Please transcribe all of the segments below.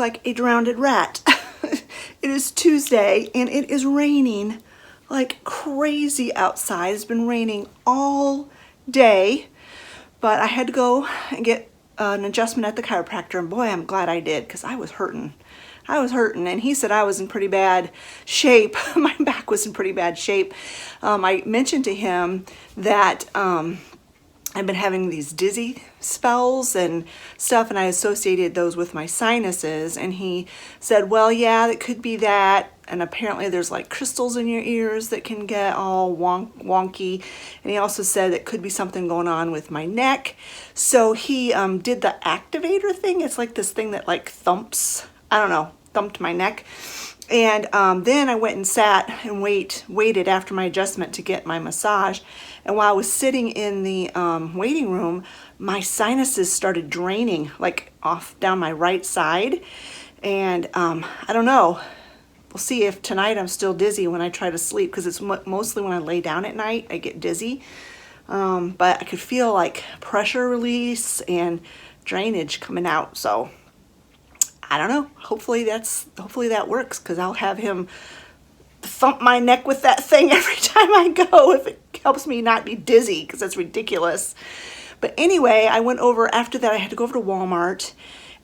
like a drowned rat. It is Tuesday and it is raining like crazy outside. It's been raining all day, but I had to go and get an adjustment at the chiropractor, and boy, I'm glad I did, because I was hurting. And he said I was in pretty bad shape. My back was in pretty bad shape. I mentioned to him that I've been having these dizzy spells and stuff, and I associated those with my sinuses, and he said, well, yeah, it could be that, and apparently there's like crystals in your ears that can get all wonky, and he also said it could be something going on with my neck. So he did the activator thing. It's like this thing that like thumps, I don't know, thumped my neck. And then I went and sat and waited after my adjustment to get my massage. And while I was sitting in the waiting room, my sinuses started draining, like off down my right side. And I don't know. We'll see if tonight I'm still dizzy when I try to sleep, because it's mostly when I lay down at night I get dizzy. But I could feel like pressure release and drainage coming out. So I don't know. Hopefully that works, because I'll have him thump my neck with that thing every time I go, if it helps me not be dizzy, because that's ridiculous. But anyway, I went over after that. I had to go over to Walmart,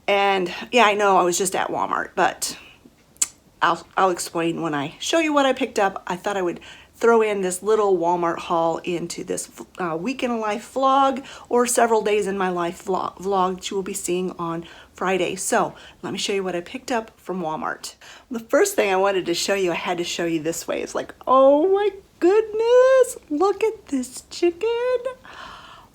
and yeah, I know I was just at Walmart, but I'll explain when I show you what I picked up. I thought I would throw in this little Walmart haul into this week in a life vlog, or several days in my life vlog that you will be seeing on Friday. So let me show you what I picked up from Walmart. The first thing I wanted to show you, I had to show you this way. It's like, oh my goodness, look at this chicken.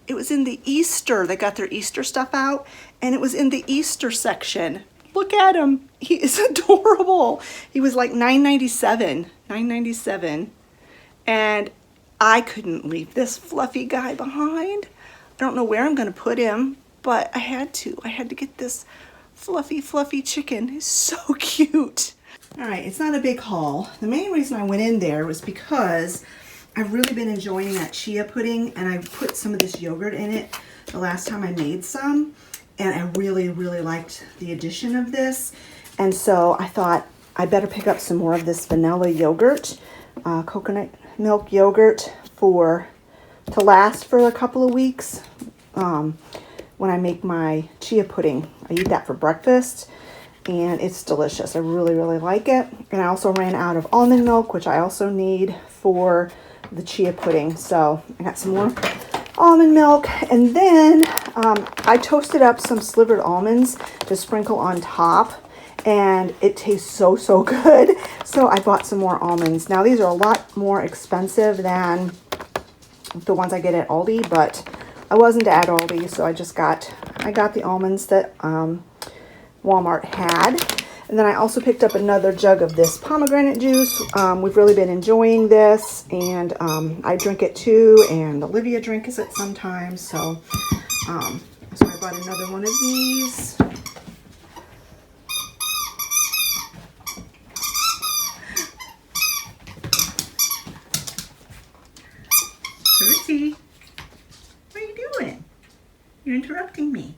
It was in the Easter, they got their Easter stuff out, and it was in the Easter section. Look at him, he is adorable. He was like $9.97. And I couldn't leave this fluffy guy behind. I don't know where I'm gonna put him, but I had to get this fluffy chicken. He's so cute. All right, it's not a big haul. The main reason I went in there was because I've really been enjoying that chia pudding, and I put some of this yogurt in it the last time I made some, and I really liked the addition of this. And so I thought I better pick up some more of this vanilla yogurt, coconut milk yogurt, to last for a couple of weeks when I make my chia pudding. I eat that for breakfast, and it's delicious. I really like it. And I also ran out of almond milk, which I also need for the chia pudding. So I got some more almond milk, and then I toasted up some slivered almonds to sprinkle on top, and it tastes so good. So I bought some more almonds. Now these are a lot more expensive than the ones I get at Aldi, but I wasn't at Aldi, so I got the almonds that Walmart had. And then I also picked up another jug of this pomegranate juice. We've really been enjoying this, and I drink it too, and Olivia drinks it sometimes. So I bought another one of these. Percy, what are you doing? You're interrupting me.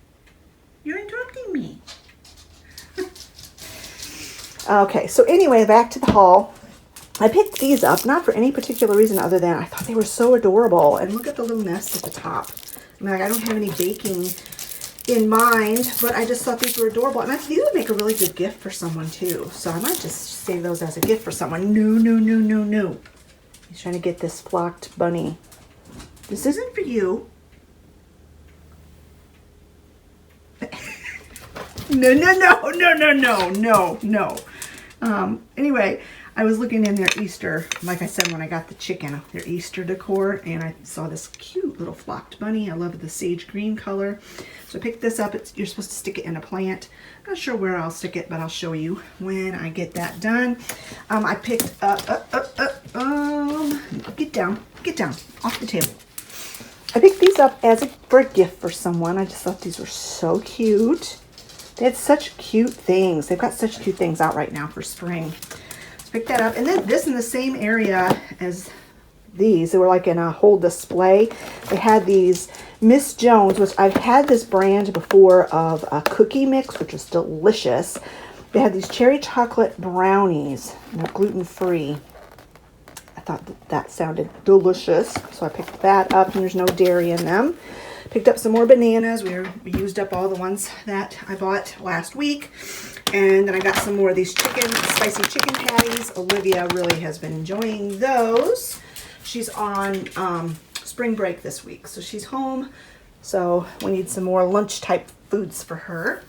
Okay, so anyway, back to the haul. I picked these up, not for any particular reason other than I thought they were so adorable. And look at the little nest at the top. I mean, I don't have any baking in mind, but I just thought these were adorable. And these would make a really good gift for someone too. So I might just save those as a gift for someone. No. He's trying to get this flocked bunny. This isn't for you. No. Anyway, I was looking in their Easter, like I said, when I got the chicken, their Easter decor, and I saw this cute little flocked bunny. I love the sage green color. So I picked this up. You're supposed to stick it in a plant. I'm not sure where I'll stick it, but I'll show you when I get that done. I picked up, get down off the table. I picked these up for a gift for someone. I just thought these were so cute. They had such cute things. They've got such cute things out right now for spring. So pick that up. And then this in the same area as these. They were like in a whole display. They had these Miss Jones, which I've had this brand before, of a cookie mix, which was delicious. They had these cherry chocolate brownies, and they're gluten-free. I thought that sounded delicious, so I picked that up, and there's no dairy in them. Picked up some more bananas. We used up all the ones that I bought last week. And then I got some more of these spicy chicken patties. Olivia really has been enjoying those. She's on spring break this week, so she's home. So we need some more lunch type foods for her.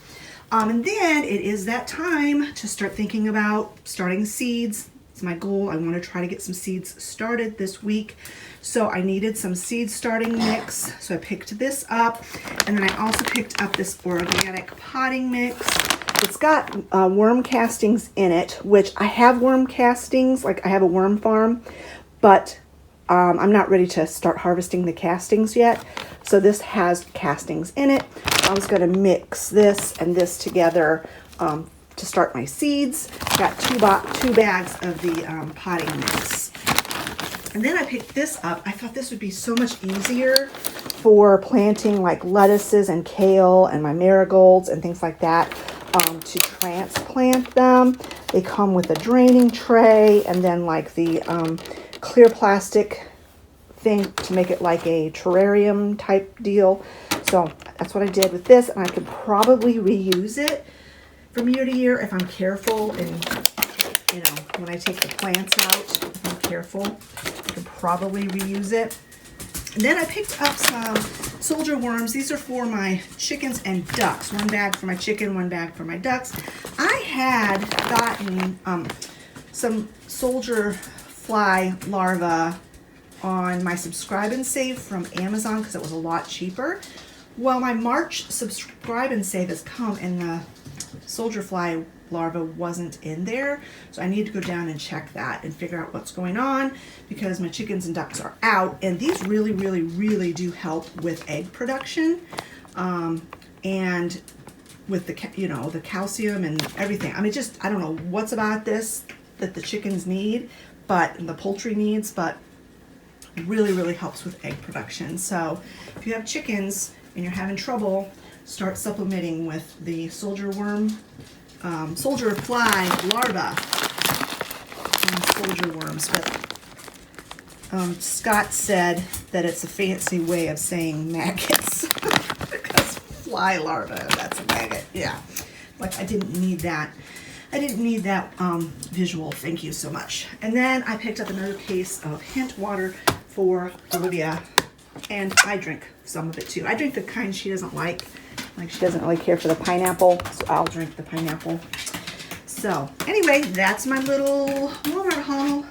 And then it is that time to start thinking about starting seeds. It's my goal. I want to try to get some seeds started this week. So I needed some seed starting mix. So I picked this up. And then I also picked up this organic potting mix. It's got worm castings in it, which I have worm castings, like I have a worm farm, but I'm not ready to start harvesting the castings yet. So this has castings in it. I was going to mix this and this together to start my seeds. Got two bags of the potting mix. And then I picked this up. I thought this would be so much easier for planting like lettuces and kale and my marigolds and things like that, to transplant them. They come with a draining tray and then like the clear plastic thing to make it like a terrarium type deal. So that's what I did with this, and I could probably reuse it from year to year if I'm careful, and you know, when I take the plants out, if I'm careful, I could probably reuse it. And then I picked up some soldier worms. These are for my chickens and ducks. One bag for my chicken, one bag for my ducks. I had gotten some soldier fly larvae on my subscribe and save from Amazon because it was a lot cheaper. Well, my March subscribe and save has come and the soldier fly larva wasn't in there, so I need to go down and check that and figure out what's going on because my chickens and ducks are out, and these really do help with egg production and with the calcium and everything. I mean, just I don't know what's about this that the chickens need, but the poultry needs, but really helps with egg production. So if you have chickens and you're having trouble, start supplementing with the soldier fly larva and soldier worms. But Scott said that it's a fancy way of saying maggots because fly larva, that's a maggot. Yeah, like I didn't need that. Visual. Thank you so much. And then I picked up another case of hint water for Olivia, and I drink some of it too. I drink the kind she doesn't like. Like she doesn't really care for the pineapple, so I'll drink the pineapple. So anyway, that's my little Walmart haul.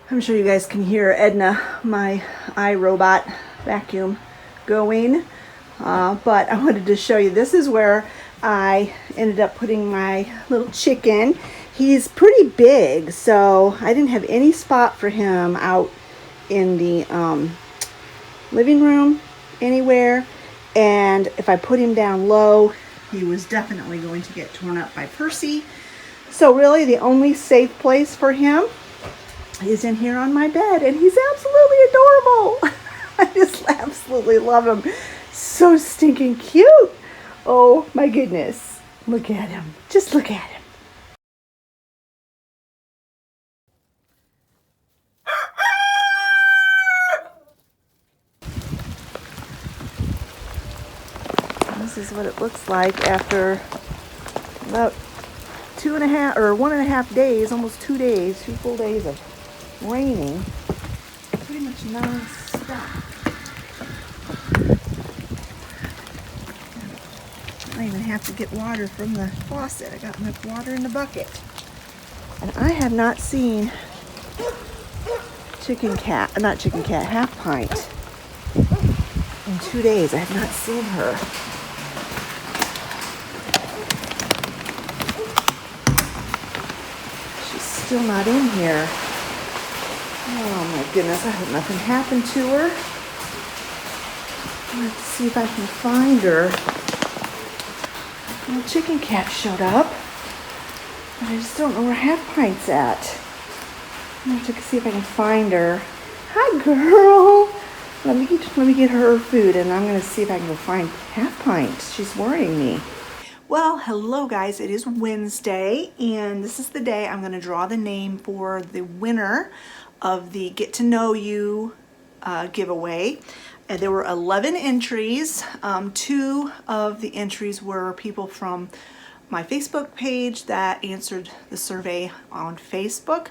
I'm sure you guys can hear Edna, my iRobot vacuum, going. But I wanted to show you, this is where I ended up putting my little chicken. He's pretty big, so I didn't have any spot for him out in the living room anywhere. And if I put him down low, he was definitely going to get torn up by Percy. So really the only safe place for him is in here on my bed, and he's absolutely adorable. I just absolutely love him. So stinking cute. Oh my goodness. Look at him. Just look at him. This is what it looks like after about 1.5 days, almost 2 days, 2 full days of raining. Pretty much non-stop. I even have to get water from the faucet. I got enough water in the bucket. And I have not seen half pint in 2 days. I have not seen her. Still not in here. Oh my goodness, I hope nothing happened to her. Let's see if I can find her. Well, chicken cat showed up, but I just don't know where Half Pint's at. I'm gonna have to see if I can find her. Hi, girl. Let me get her food, and I'm gonna see if I can go find Half Pint. She's worrying me. Well, hello guys, it is Wednesday and this is the day I'm going to draw the name for the winner of the Get to Know You giveaway. And there were 11 entries. 2 of the entries were people from my Facebook page that answered the survey on Facebook,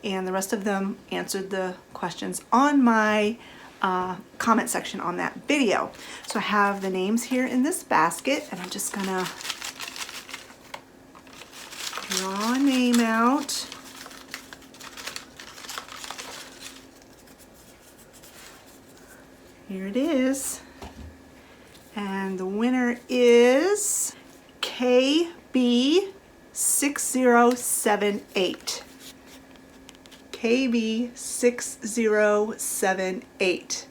and the rest of them answered the questions on my comment section on that video. So I have the names here in this basket, and I'm just gonna draw a name out. Here it is. And the winner is KB6078. KB6078.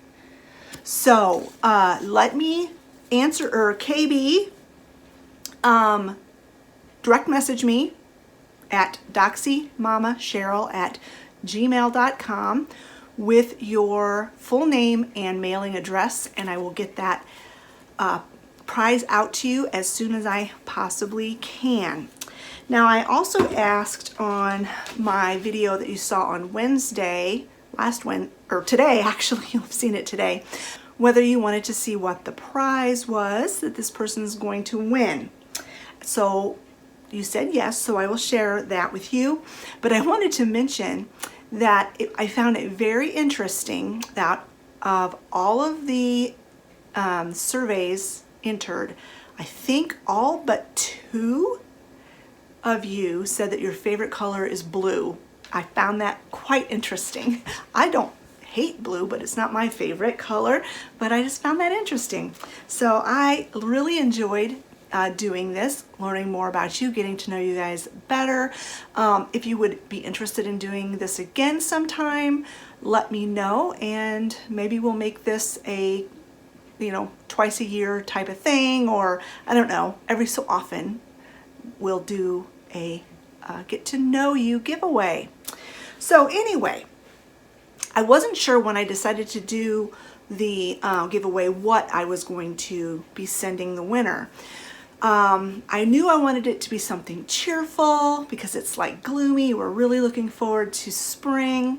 So let me answer, or KB, direct message me at doxymamacheryl@gmail.com with your full name and mailing address, and I will get that prize out to you as soon as I possibly can. Now, I also asked on my video that you saw on Wednesday, today actually, you've seen it today, whether you wanted to see what the prize was that this person is going to win. So you said yes, so I will share that with you. But I wanted to mention that I found it very interesting that of all of the surveys entered, I think all but 2 of you said that your favorite color is blue. I found that quite interesting. I don't hate blue, but it's not my favorite color, but I just found that interesting. So I really enjoyed doing this, learning more about you, getting to know you guys better. If you would be interested in doing this again sometime, let me know, and maybe we'll make this a, twice a year type of thing, or I don't know, every so often we'll do a get to know you giveaway. So anyway, I wasn't sure when I decided to do the giveaway what I was going to be sending the winner. I knew I wanted it to be something cheerful because it's like gloomy. We're really looking forward to spring,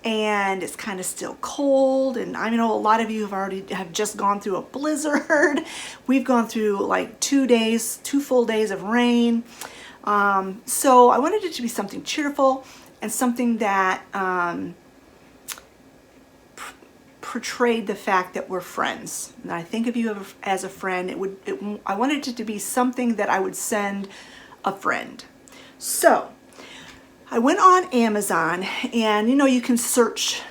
and it's kind of still cold, and I know a lot of you have just gone through a blizzard. We've gone through like 2 full days of rain. So I wanted it to be something cheerful and something that portrayed the fact that we're friends. And I think of you as a friend. I wanted it to be something that I would send a friend. So I went on Amazon, and you can search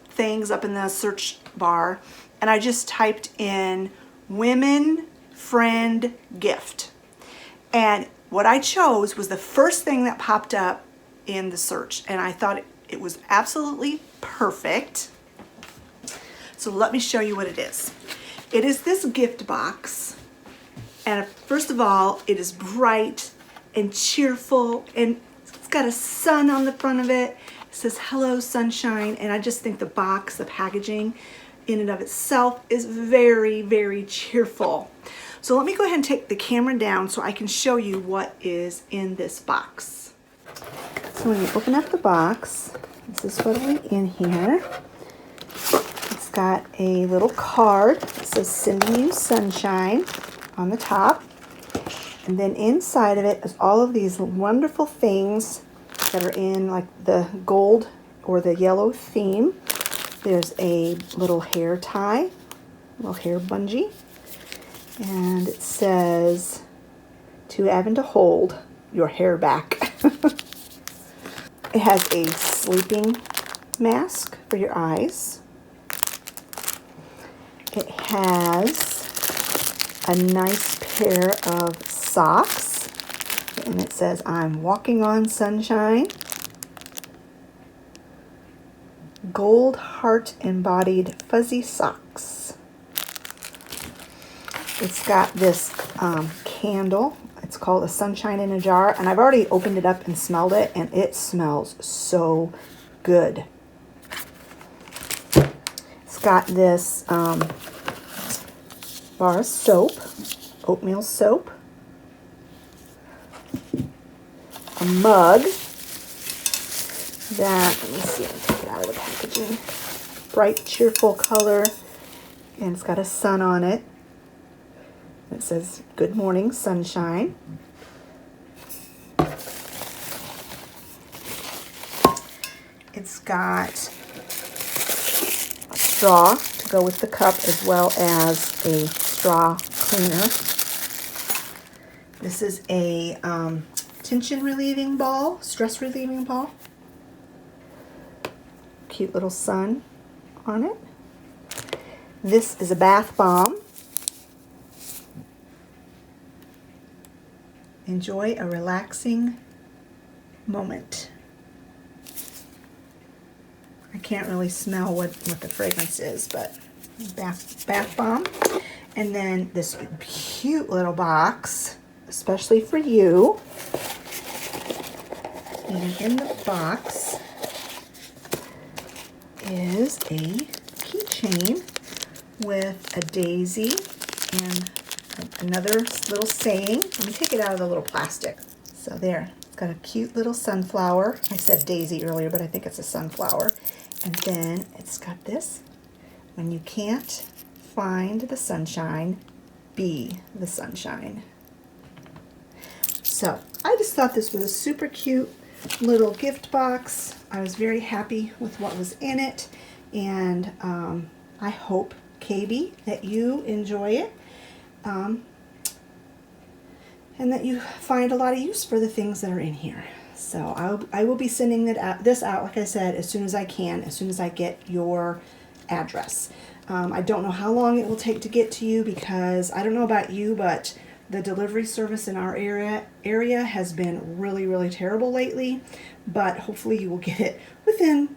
things up in the search bar, and I just typed in women friend gift, and what I chose was the first thing that popped up in the search, and I thought it was absolutely perfect. So let me show you what it is. It is this gift box, and first of all, it is bright and cheerful, and it's got a sun on the front of it. It says hello sunshine, and I just think the box, the packaging in and of itself is very, very cheerful. So let me go ahead and take the camera down so I can show you what is in this box. So when you open up the box, this is what's in here. It's got a little card that says sending you sunshine on the top. And then inside of it is all of these wonderful things that are in like the gold or the yellow theme. There's a little hair tie, little hair bungee. And it says, to have and to hold your hair back. It has a sleeping mask for your eyes. It has a nice pair of socks, and it says, I'm walking on sunshine. Gold heart embodied fuzzy socks. It's got this candle. It's called a sunshine in a jar, and I've already opened it up and smelled it, and it smells so good. It's got this bar of soap, oatmeal soap. a mug that, let me see, I'll take it out of the packaging. Bright, cheerful color, and it's got a sun on it. It says, "Good morning, sunshine." It's got a straw to go with the cup as well as a straw cleaner. This is a tension relieving ball, stress relieving ball. Cute little sun on it. This is a bath bomb. Enjoy a relaxing moment. I can't really smell what the fragrance is, but bath bomb. And then this cute little box, especially for you. And in the box is a keychain with a daisy and another little saying. Let me take it out of the little plastic. So there, it's got a cute little sunflower. I said daisy earlier, but I think it's a sunflower. And then it's got this: when you can't find the sunshine, be the sunshine. So I just thought this was a super cute little gift box. I was very happy with what was in it, and I hope, KB, that you enjoy it, and that you find a lot of use for the things that are in here. So I will be sending this out, like I said, as soon as I can, as soon as I get your address. I don't know how long it will take to get to you, because I don't know about you, but the delivery service in our area has been really, really terrible lately. But hopefully you will get it within,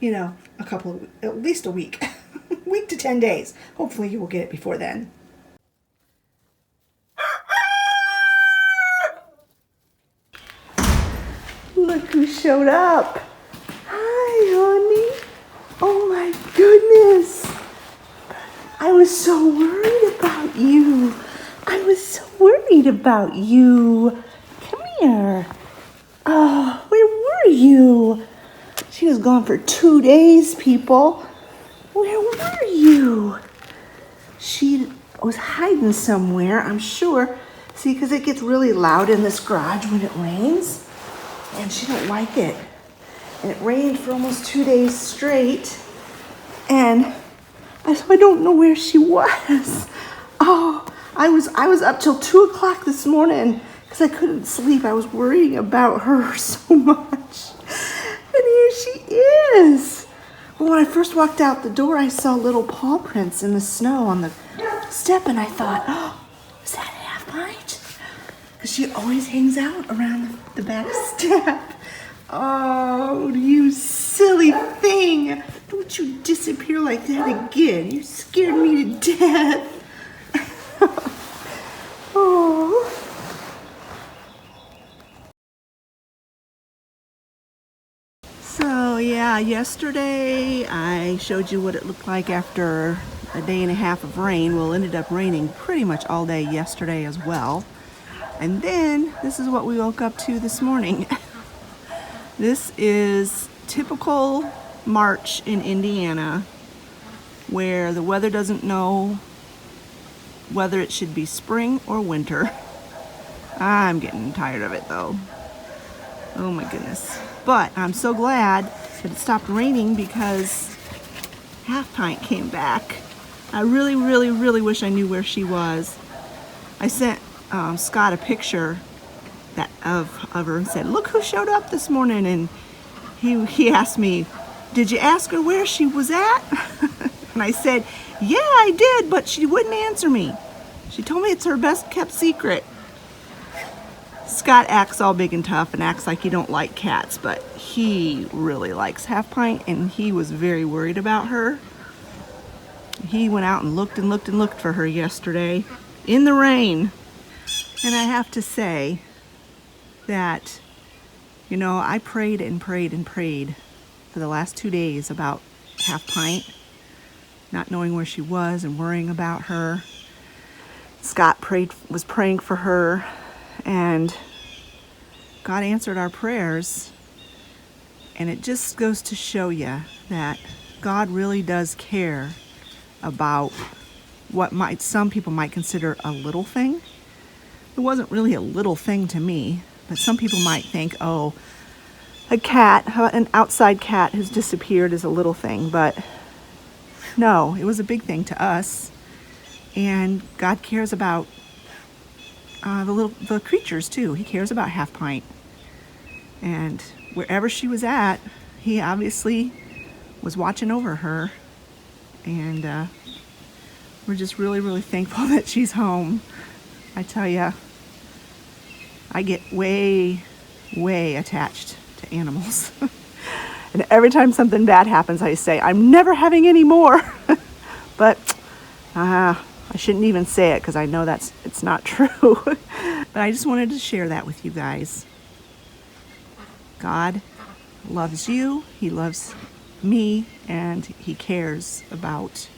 at least a week, week to 10 days. Hopefully you will get it before then. Look who showed up. Hi, honey. Oh my goodness. I was so worried about you. Come here. Oh, where were you? She was gone for 2 days, people. Where were you? She was hiding somewhere, I'm sure. See, because it gets really loud in this garage when it rains. And she don't like it. And it rained for almost 2 days straight. And so I don't know where she was. Oh, I was up till 2 o'clock this morning because I couldn't sleep. I was worrying about her so much. And here she is. Well, when I first walked out the door, I saw little paw prints in the snow on the step, and I thought, oh, is that Half Pint? Because she always hangs out around the back step. Oh, you silly thing. Don't you disappear like that again. You scared me to death. Oh. So, yeah, yesterday I showed you what it looked like after a day and a half of rain. Well, it ended up raining pretty much all day yesterday as well. And then this is what we woke up to this morning. This is typical March in Indiana, where the weather doesn't know whether it should be spring or winter. I'm getting tired of it though. Oh my goodness. But I'm so glad that it stopped raining because Half Pint came back. I really, really, really wish I knew where she was. I sent Scott a picture of her and said, look who showed up this morning. And he asked me, did you ask her where she was at? And I said, yeah, I did, but she wouldn't answer me. She told me it's her best kept secret. Scott acts all big and tough and acts like he don't like cats, but he really likes Half Pint, and he was very worried about her. He went out and looked and looked and looked for her yesterday in the rain. And I have to say that, I prayed and prayed and prayed for the last 2 days about Half Pint, not knowing where she was and worrying about her. Scott was praying for her, and God answered our prayers. And it just goes to show you that God really does care about what some people might consider a little thing. It wasn't really a little thing to me, but some people might think, oh, an outside cat has disappeared is a little thing, but no, it was a big thing to us. And God cares about the creatures too. He cares about Half Pint. And wherever she was at, he obviously was watching over her. And we're just really, really thankful that she's home. I tell you, I get way, way attached to animals. And every time something bad happens, I say, I'm never having any more. But I shouldn't even say it because I know it's not true. But I just wanted to share that with you guys. God loves you, He loves me, and He cares about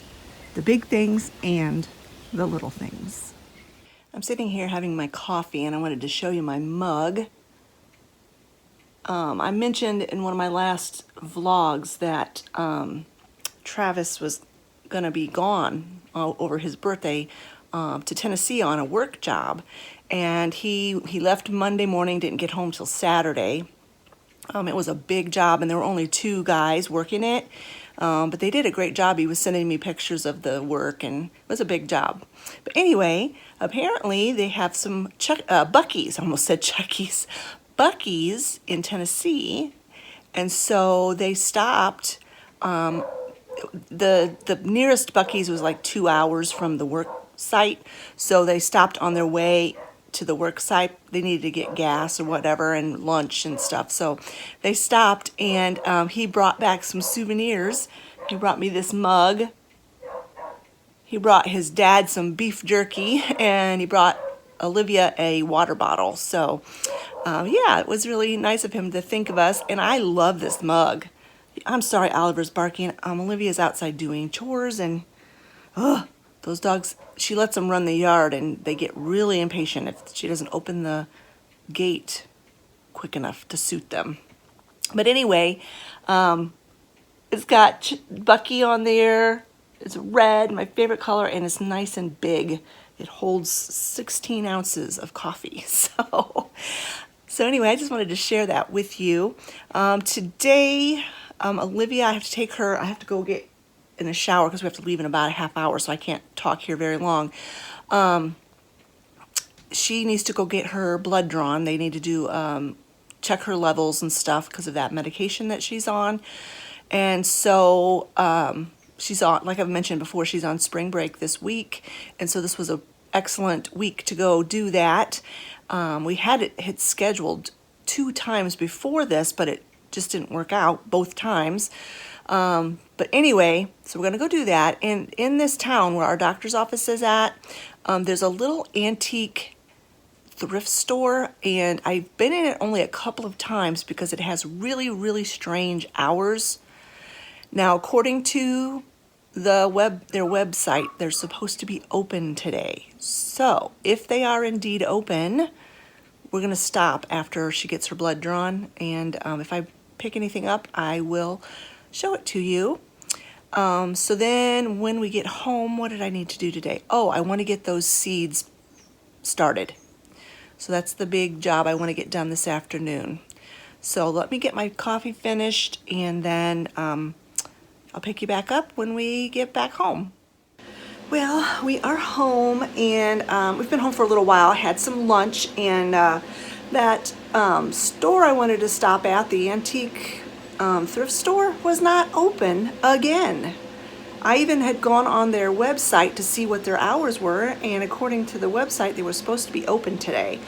the big things and the little things. I'm sitting here having my coffee, and I wanted to show you my mug. I mentioned in one of my last vlogs that Travis was going to be gone over his birthday to Tennessee on a work job, and he left Monday morning, didn't get home till Saturday. It was a big job, and there were only 2 guys working it, but they did a great job. He was sending me pictures of the work, and it was a big job. But anyway, apparently they have some Buc-ee's, I almost said Chucky's, Buc-ee's in Tennessee, and so they stopped. The nearest Buc-ee's was like 2 hours from the work site, so they stopped on their way to the work site. They needed to get gas or whatever and lunch and stuff, so they stopped, and he brought back some souvenirs. He brought me this mug. He brought his dad some beef jerky, and he brought Olivia a water bottle. So yeah, it was really nice of him to think of us, and I love this mug. I'm sorry Oliver's barking. Olivia's outside doing chores, and those dogs, she lets them run the yard, and they get really impatient if she doesn't open the gate quick enough to suit them. But anyway, it's got Bucky on there. It's red, my favorite color, and it's nice and big. It holds 16 ounces of coffee. So anyway, I just wanted to share that with you. Today, Olivia, I have to go get in the shower because we have to leave in about a half hour, so I can't talk here very long. She needs to go get her blood drawn. They need to do check her levels and stuff because of that medication that she's on. And so she's on, like I've mentioned before, she's on spring break this week, and so this was an excellent week to go do that. We had it scheduled 2 times before this, but it just didn't work out both times. But anyway, so we're gonna go do that. And in this town where our doctor's office is at, there's a little antique thrift store, and I've been in it only a couple of times because it has really, really strange hours. Now, according to their website, they're supposed to be open today. So if they are indeed open, we're gonna stop after she gets her blood drawn, and if I pick anything up, I will show it to you. So then when we get home, what did I need to do today? Oh, I want to get those seeds started. So that's the big job I want to get done this afternoon. So let me get my coffee finished, and then I'll pick you back up when we get back home. Well, we are home, and we've been home for a little while. I had some lunch, and that store I wanted to stop at, the antique thrift store, was not open again. I even had gone on their website to see what their hours were, and according to the website, they were supposed to be open today.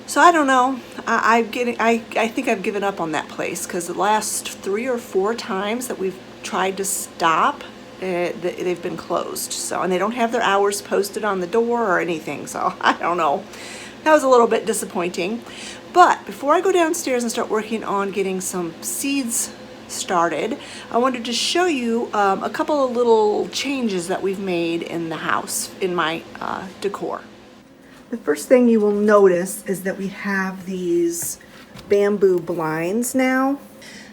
So I don't know. I think I've given up on that place, because the last 3 or 4 times that we've tried to stop, they've been closed. So, and they don't have their hours posted on the door or anything. So I don't know. That was a little bit disappointing. But before I go downstairs and start working on getting some seeds started, I wanted to show you a couple of little changes that we've made in the house, in my decor. The first thing you will notice is that we have these bamboo blinds now.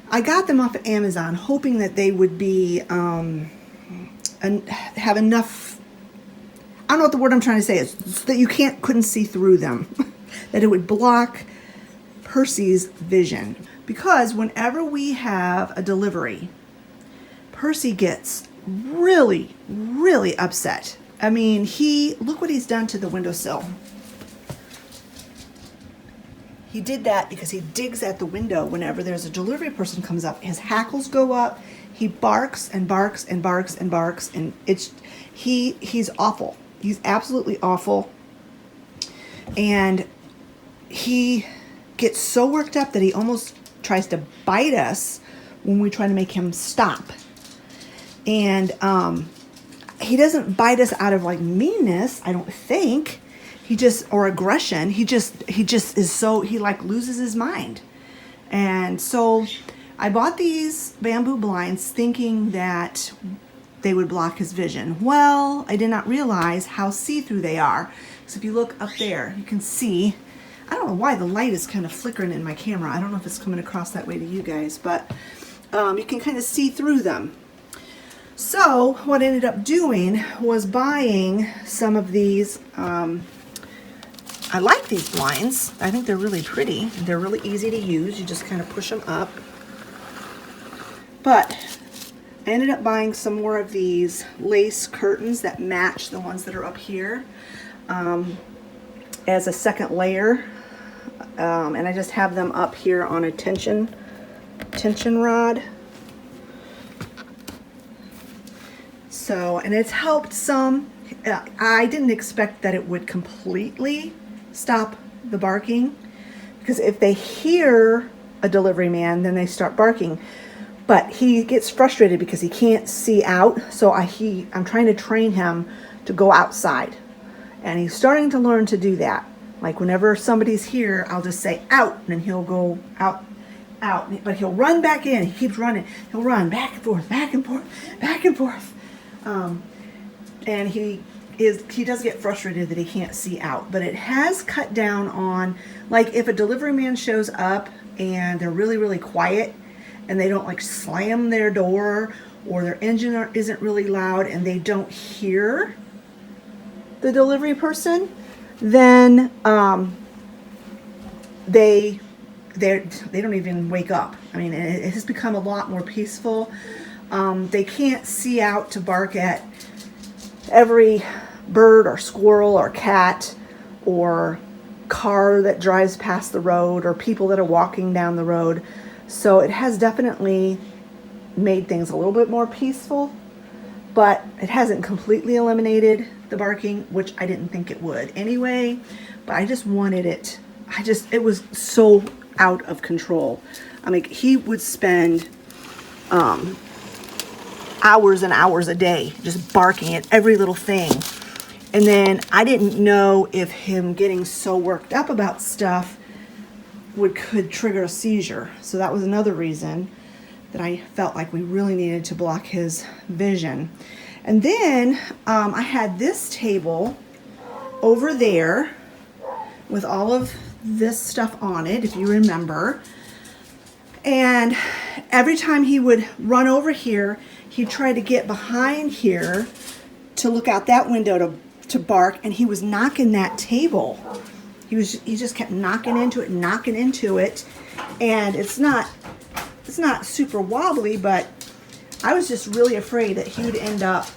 I got them off of Amazon hoping that they would be have enough, I don't know what the word I'm trying to say is, so that you couldn't see through them. That it would block Percy's vision. Because whenever we have a delivery, Percy gets really, really upset. I mean, look what he's done to the windowsill. He did that because he digs at the window whenever there's a delivery person comes up. His hackles go up. He barks and barks and barks and barks, and he's awful. He's absolutely awful. And he gets so worked up that he almost tries to bite us when we try to make him stop. And he doesn't bite us out of like meanness, I don't think. Or aggression. He just is so, he like loses his mind. And so I bought these bamboo blinds thinking that they would block his vision. Well, I did not realize how see-through they are. So if you look up there, you can see, I don't know why the light is kind of flickering in my camera. I don't know if it's coming across that way to you guys, but you can kind of see through them. So what I ended up doing was buying some of these. I like these blinds. I think they're really pretty. They're really easy to use. You just kind of push them up. But I ended up buying some more of these lace curtains that match the ones that are up here as a second layer. And I just have them up here on a tension rod. So, and it's helped some. I didn't expect that it would completely stop the barking, because if they hear a delivery man, then they start barking. But he gets frustrated because he can't see out. So I'm trying to train him to go outside, and he's starting to learn to do that. Like whenever somebody's here, I'll just say out, and he'll go out, but he'll run back in. He keeps running. He'll run back and forth, back and forth, back and forth. And he does get frustrated that he can't see out, but it has cut down on, like, if a delivery man shows up and they're really, really quiet and they don't like slam their door, or their engine isn't really loud and they don't hear the delivery person, then they don't even wake up. I mean, it has become a lot more peaceful. They can't see out to bark at every bird or squirrel or cat or car that drives past the road or people that are walking down the road. So it has definitely made things a little bit more peaceful, but it hasn't completely eliminated the barking, which I didn't think it would anyway, but I just wanted it. It was so out of control. I mean, he would spend hours and hours a day just barking at every little thing. And then I didn't know if him getting so worked up about stuff could trigger a seizure. So that was another reason that I felt like we really needed to block his vision. And then I had this table over there with all of this stuff on it, if you remember. And every time he would run over here, he'd try to get behind here to look out that window to bark, and he was knocking that table. He just kept knocking into it, and it's not super wobbly, but I was just really afraid that he would end up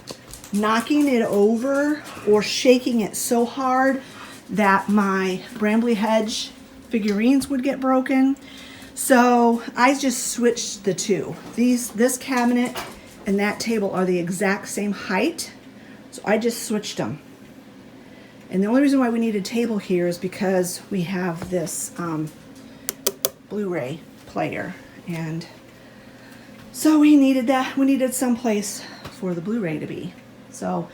knocking it over or shaking it so hard that my Brambly Hedge figurines would get broken. So I just switched the two. This cabinet and that table are the exact same height, so I just switched them. And the only reason why we need a table here is because we have this Blu-ray player, and so we needed that. We needed some place for the Blu-ray to be. So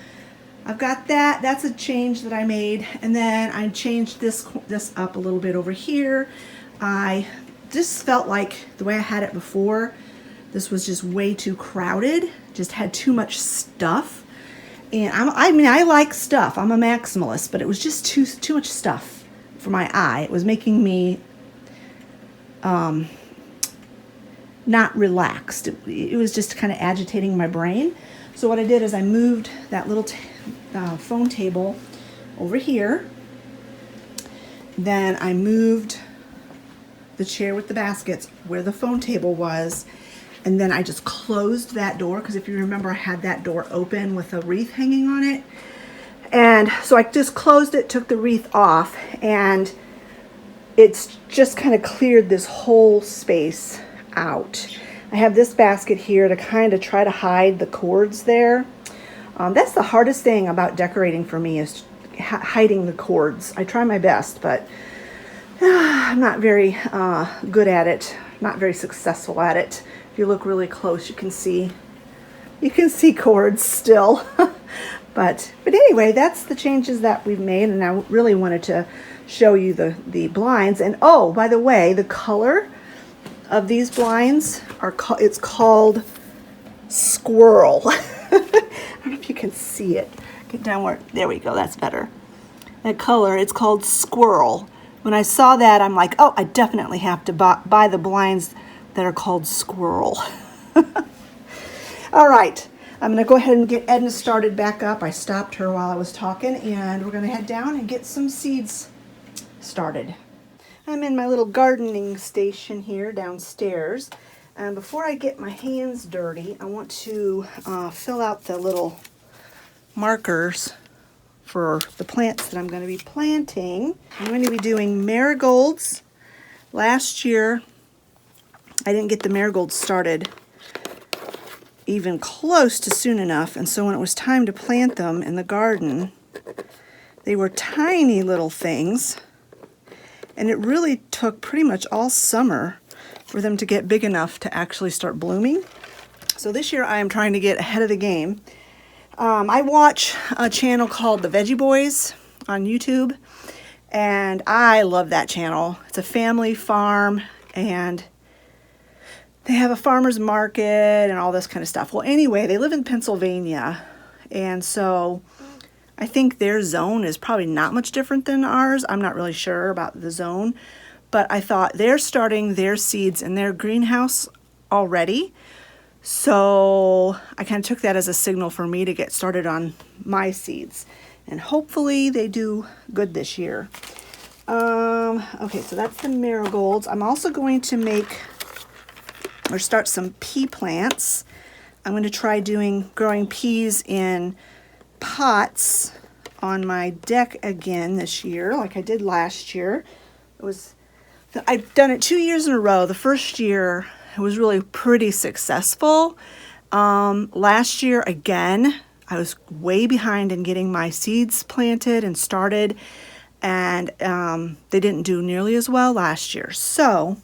I've got that. That's a change that I made, and then I changed this up a little bit over here. I just felt like the way I had it before, this was just way too crowded. Just had too much stuff. And I mean, I like stuff. I'm a maximalist, but it was just too much stuff for my eye. It was making me not relaxed. It was just kind of agitating my brain. So what I did is I moved that little phone table over here. Then I moved the chair with the baskets where the phone table was. And then I just closed that door, because if you remember, I had that door open with a wreath hanging on it. And so I just closed it, took the wreath off, and it's just kind of cleared this whole space out. I have this basket here to kind of try to hide the cords there. That's the hardest thing about decorating for me, is hiding the cords. I try my best, but I'm not very good at it, not very successful at it. If you look really close, you can see cords still. But anyway, that's the changes that we've made, and I really wanted to show you the blinds. And oh, by the way, the color of these blinds it's called Squirrel. I don't know if you can see it. Get down there we go, that's better. That color, it's called Squirrel. When I saw that, I'm like, oh, I definitely have to buy the blinds that are called Squirrel. All right, I'm gonna go ahead and get Edna started back up. I stopped her while I was talking, and we're gonna head down and get some seeds started. I'm in my little gardening station here downstairs, and before I get my hands dirty, I want to fill out the little markers for the plants that I'm going to be planting. I'm going to be doing marigolds. Last year, I didn't get the marigolds started even close to soon enough, and so when it was time to plant them in the garden, they were tiny little things, and it really took pretty much all summer for them to get big enough to actually start blooming. So this year I am trying to get ahead of the game. I watch a channel called The Veggie Boys on YouTube, and I love that channel. It's a family farm, and they have a farmer's market and all this kind of stuff. Well, anyway, they live in Pennsylvania, and so I think their zone is probably not much different than ours. I'm not really sure about the zone, but I thought they're starting their seeds in their greenhouse already. So I kind of took that as a signal for me to get started on my seeds, and hopefully they do good this year. Okay, so that's the marigolds. I'm also going to start some pea plants. I'm going to try growing peas in pots on my deck again this year, like I did last year. I've done it 2 years in a row. The first year it was really pretty successful. Last year, again, I was way behind in getting my seeds planted and started, and they didn't do nearly as well last year. So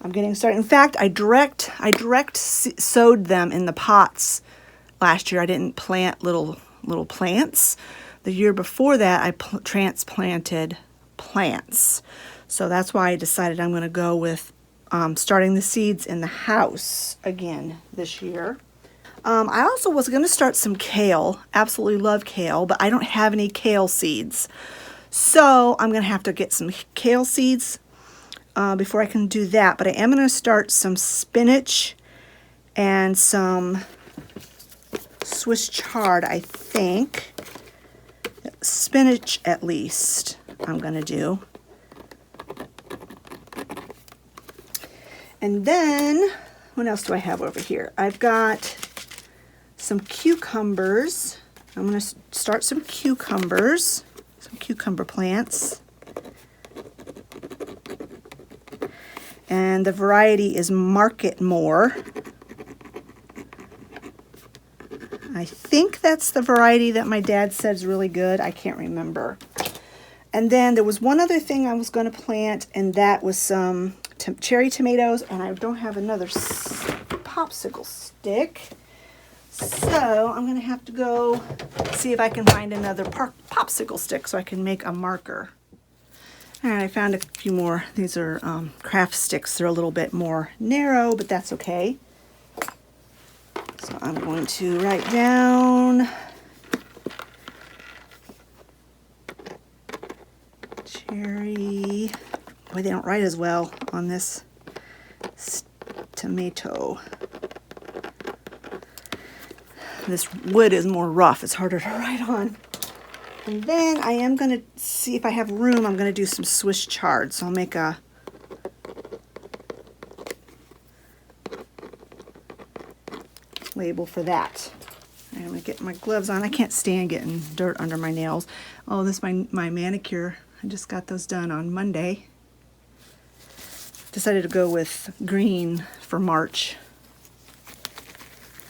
I'm getting started. In fact, I direct sowed them in the pots last year. I didn't plant little plants. The year before that, I transplanted plants. So that's why I decided I'm going to go with starting the seeds in the house again this year. I also was going to start some kale. Absolutely love kale, but I don't have any kale seeds. So I'm going to have to get some kale seeds before I can do that. But I am going to start some spinach and some Swiss chard, I think. Spinach at least I'm going to do. And then, what else do I have over here? I've got some cucumbers. I'm going to start some cucumber plants. And the variety is Market More. I think that's the variety that my dad said is really good. I can't remember. And then there was one other thing I was going to plant, and that was some cherry tomatoes, and I don't have another popsicle stick. So I'm going to have to go see if I can find another popsicle stick so I can make a marker. All right, I found a few more. These are craft sticks. They're a little bit more narrow, but that's okay. So I'm going to write down Cherry. Boy, they don't write as well on this tomato. This wood is more rough. It's harder to write on. And then I am going to see if I have room. I'm going to do some Swiss chard. So I'll make a label for that. I'm going to get my gloves on. I can't stand getting dirt under my nails. Oh, this is my manicure. I just got those done on Monday. Decided to go with green for March.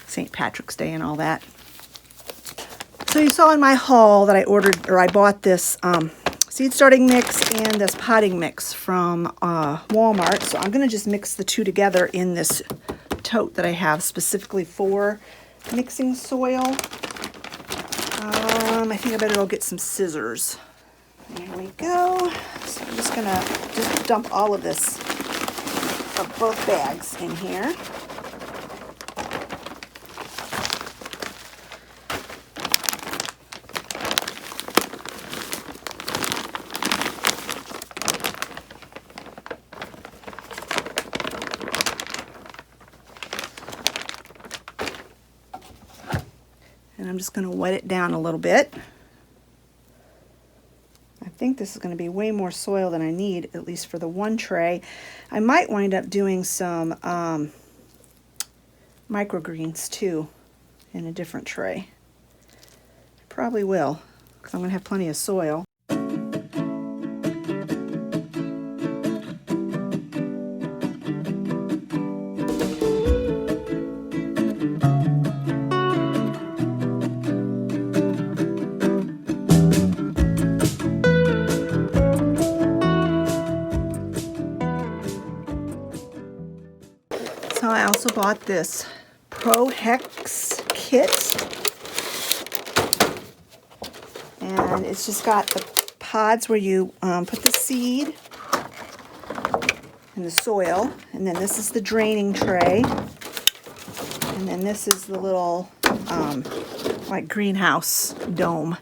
St. Patrick's Day and all that. So you saw in my haul that I bought this seed starting mix and this potting mix from Walmart. So I'm going to just mix the two together in this tote that I have specifically for mixing soil. I think I better go get some scissors. There we go. So I'm just going to dump all of this, of both bags in here. And I'm just going to wet it down a little bit. I think this is going to be way more soil than I need, at least for the one tray. I might wind up doing some microgreens too in a different tray. Probably will, because I'm going to have plenty of soil. So I also bought this Pro Hex kit, and it's just got the pods where you put the seed in the soil, and then this is the draining tray, and then this is the little like greenhouse dome.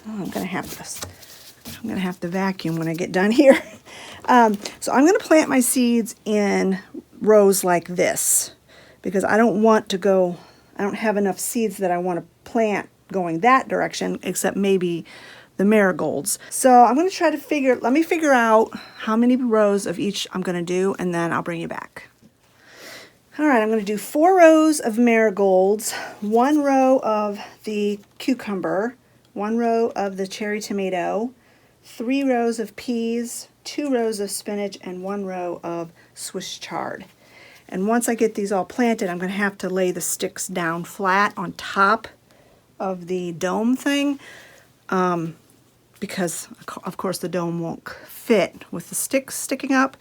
Oh, I'm gonna have to vacuum when I get done here. So I'm gonna plant my seeds in rows like this because I don't have enough seeds that I want to plant going that direction, except maybe the marigolds. So I'm gonna try to let me figure out how many rows of each I'm gonna do, and then I'll bring you back. All right, I'm gonna do 4 rows of marigolds, 1 row of the cucumber, 1 row of the cherry tomato, 3 rows of peas, 2 rows of spinach, and 1 row of Swiss chard. And once I get these all planted, I'm going to have to lay the sticks down flat on top of the dome thing, because of course the dome won't fit with the sticks sticking up.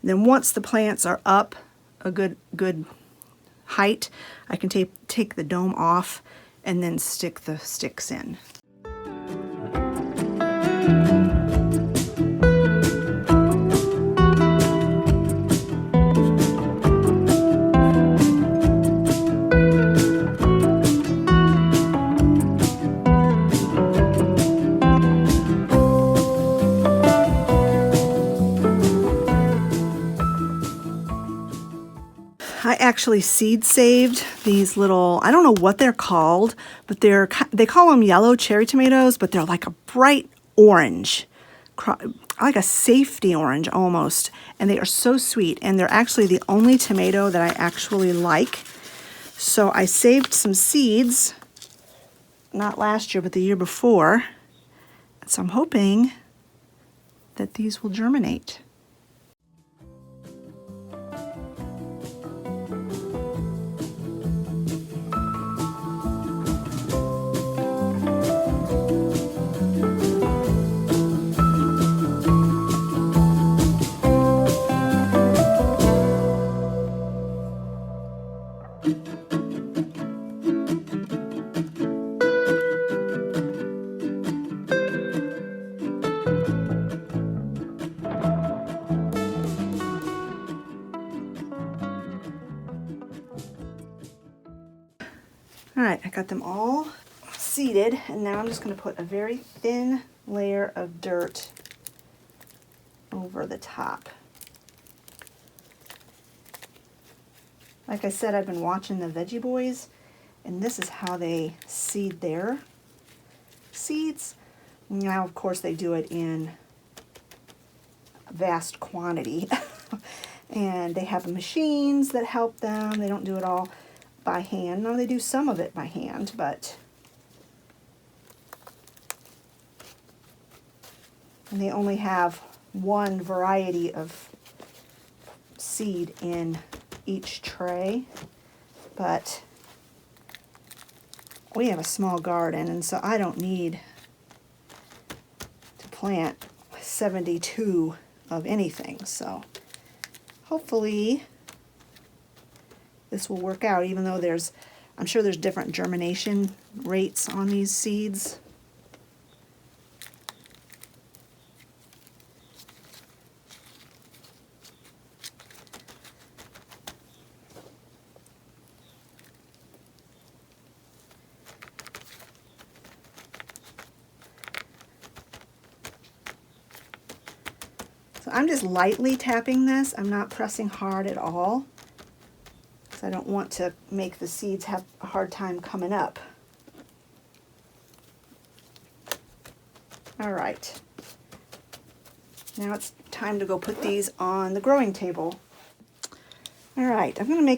And then once the plants are up a good height, I can take the dome off and then stick the sticks in. I actually seed saved these little, I don't know what they're called, but they call them yellow cherry tomatoes, but they're like a bright orange, like a safety orange almost, and they are so sweet, and they're actually the only tomato that I actually like. So I saved some seeds, not last year, but the year before, so I'm hoping that these will germinate. All right, I got them all seeded, and now I'm just going to put a very thin layer of dirt over the top. Like I said, I've been watching the Veggie Boys, and this is how they seed their seeds. Now, of course, they do it in vast quantity, and they have machines that help them. They don't do it all by hand. No, they do some of it by hand, but and they only have one variety of seed in each tray. But we have a small garden, and so I don't need to plant 72 of anything. So hopefully this will work out, even though I'm sure there's different germination rates on these seeds. So I'm just lightly tapping this. I'm not pressing hard at all, I don't want to make the seeds have a hard time coming up. All right, now it's time to go put these on the growing table. All right, I'm gonna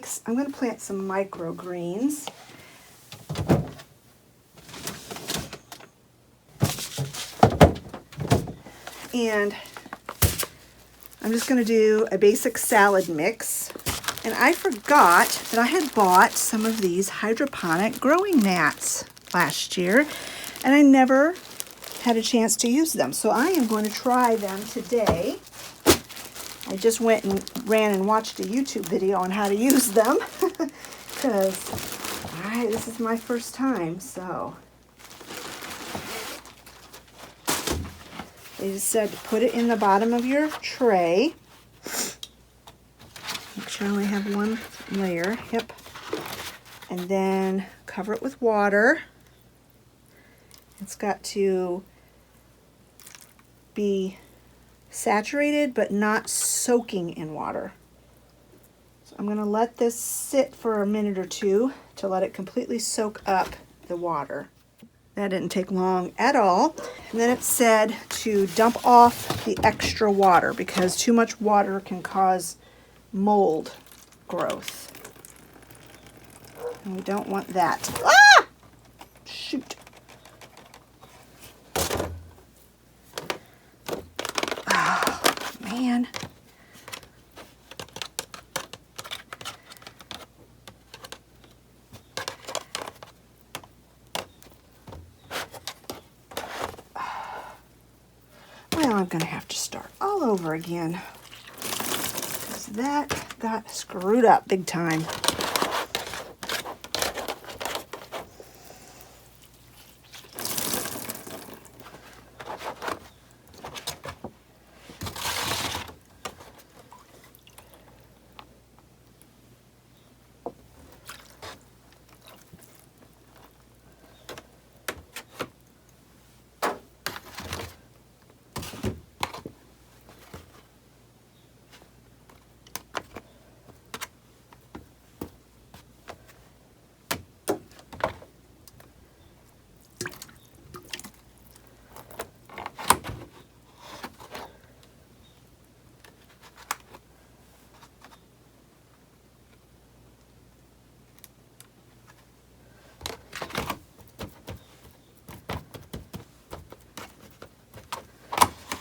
plant some microgreens. And I'm just gonna do a basic salad mix. And I forgot that I had bought some of these hydroponic growing mats last year, and I never had a chance to use them. So I am going to try them today. I just went and ran and watched a YouTube video on how to use them because this is my first time. So they just said to put it in the bottom of your tray. Make sure I only have one layer. Yep. And then cover it with water. It's got to be saturated but not soaking in water. So I'm going to let this sit for a minute or two to let it completely soak up the water. That didn't take long at all. And then it said to dump off the extra water because too much water can cause mold growth. And we don't want that. Ah! Shoot. Oh, man. Well, I'm going to have to start all over again. That got screwed up big time.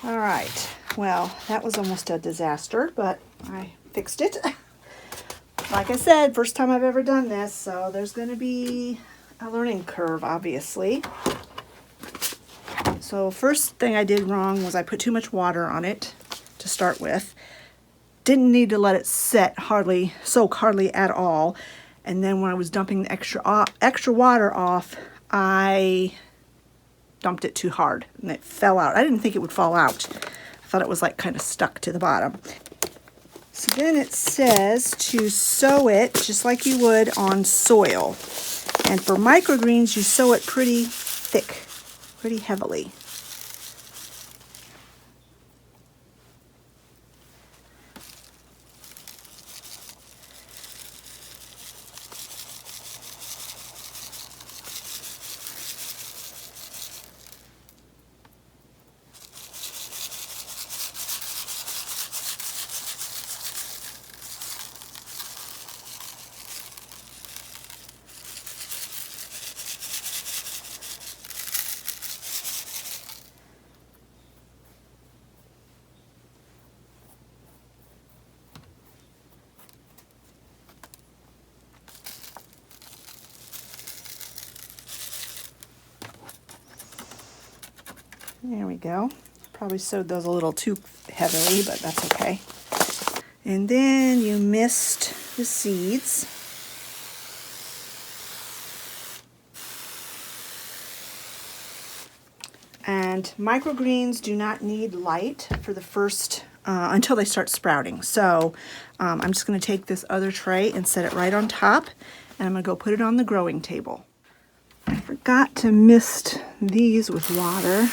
All right, Well, that was almost a disaster, but I fixed it. Like I said, first time I've ever done this, so there's going to be a learning curve, obviously. So first thing I did wrong was I put too much water on it to start with. Didn't need to let it soak hardly at all. And then when I was dumping the extra water off, I dumped it too hard and it fell out. I didn't think it would fall out. I thought it was like kind of stuck to the bottom. So then it says to sow it just like you would on soil. And for microgreens, you sow it pretty thick, pretty heavily. There we go. Probably sewed those a little too heavily, but that's okay. And then you mist the seeds. And microgreens do not need light for the first, until they start sprouting. So I'm just going to take this other tray and set it right on top, and I'm going to go put it on the growing table. I forgot to mist these with water.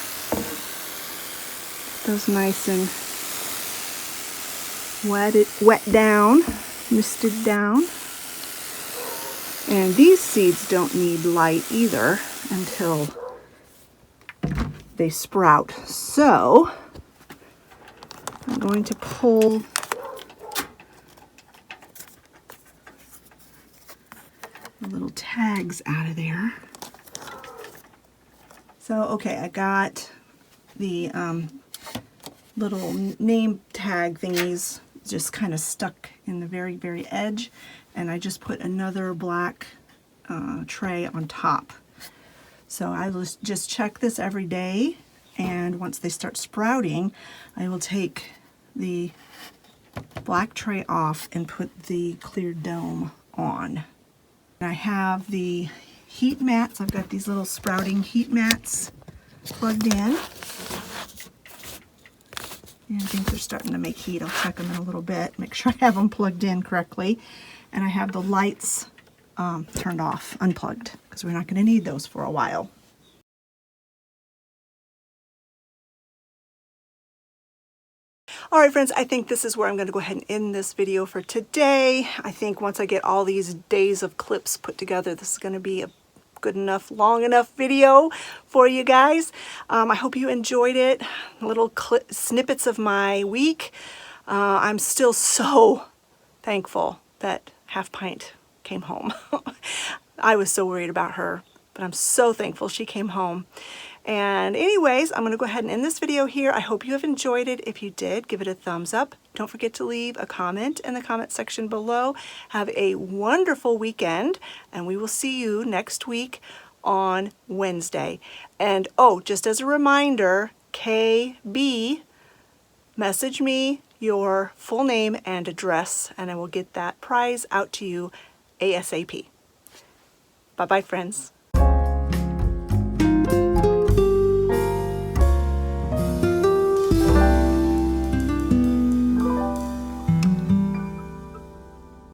Those nice and wet down, misted down. And these seeds don't need light either until they sprout. So I'm going to pull the little tags out of there. So, okay, I got the little name tag thingies just kind of stuck in the very, very edge, and I just put another black tray on top. So I will just check this every day, and once they start sprouting, I will take the black tray off and put the clear dome on. I have the heat mats. I've got these little sprouting heat mats plugged in. And I think they're starting to make heat. I'll check them in a little bit, make sure I have them plugged in correctly. And I have the lights turned off, unplugged, because we're not going to need those for a while. All right, friends, I think this is where I'm going to go ahead and end this video for today. I think once I get all these days of clips put together, this is going to be a good enough, long enough video for you guys. I hope you enjoyed it. Little snippets of my week. I'm still so thankful that Half Pint came home. I was so worried about her, but I'm so thankful she came home. And anyways, I'm going to go ahead and end this video here. I hope you have enjoyed it. If you did, give it a thumbs up. Don't forget to leave a comment in the comment section below. Have a wonderful weekend, and we will see you next week on Wednesday. And oh, just as a reminder, KB, message me your full name and address, and I will get that prize out to you ASAP. Bye-bye, friends.